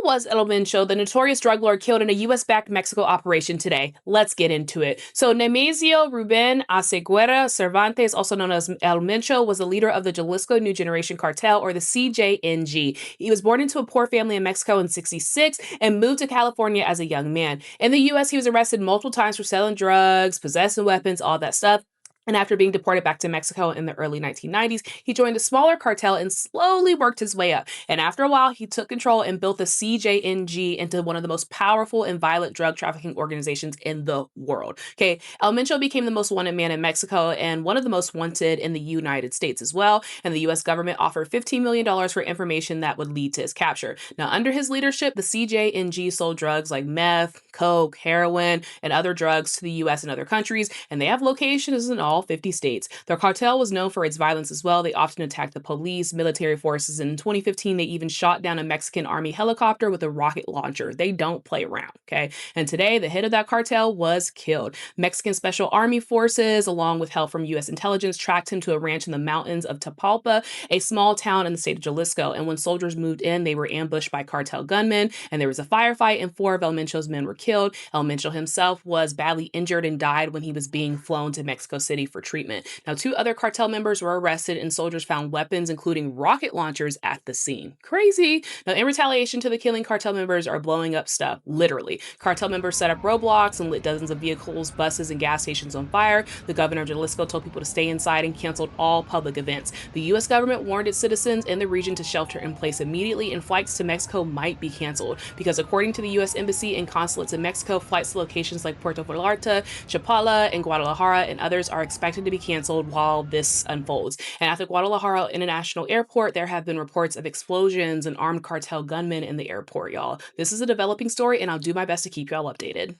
Was El Mencho, the notorious drug lord killed in a U.S.-backed Mexico operation today? Let's get into it. So Nemesio Ruben Aceguera Cervantes, also known as El Mencho, was the leader of the Jalisco New Generation Cartel, or the CJNG. He was born into a poor family in Mexico in '66 and moved to California as a young man. In the U.S., he was arrested multiple times for selling drugs, possessing weapons, all that stuff. And after being deported back to Mexico in the early 1990s, he joined a smaller cartel and slowly worked his way up. And after a while, he took control and built the CJNG into one of the most powerful and violent drug trafficking organizations in the world. Okay, El Mencho became the most wanted man in Mexico and one of the most wanted in the United States as well. And the US government offered $15 million for information that would lead to his capture. Now, under his leadership, the CJNG sold drugs like meth, coke, heroin, and other drugs to the US and other countries, and they have locations in all 50 states. Their cartel was known for its violence as well. They often attacked the police, military forces. In 2015, they even shot down a Mexican army helicopter with a rocket launcher. They don't play around, okay? And today, the head of that cartel was killed. Mexican Special Army Forces, along with help from US intelligence, tracked him to a ranch in the mountains of Tapalpa, a small town in the state of Jalisco. And when soldiers moved in, they were ambushed by cartel gunmen, and there was a firefight, and four of El Mencho's men were killed. El Mencho himself was badly injured and died when he was being flown to Mexico City for treatment. Now, two other cartel members were arrested, and soldiers found weapons, including rocket launchers, at the scene. Crazy. Now, in retaliation to the killing, cartel members are blowing up stuff, literally. Cartel members set up roadblocks and lit dozens of vehicles, buses, and gas stations on fire. The governor of Jalisco told people to stay inside and canceled all public events. The U.S. government warned its citizens in the region to shelter in place immediately, and flights to Mexico might be canceled because, according to the U.S. Embassy and consulates in Mexico, flights to locations like Puerto Vallarta, Chapala, and Guadalajara and others are expected to be canceled while this unfolds. And at the Guadalajara International Airport, there have been reports of explosions and armed cartel gunmen in the airport, y'all. This is a developing story, and I'll do my best to keep y'all updated.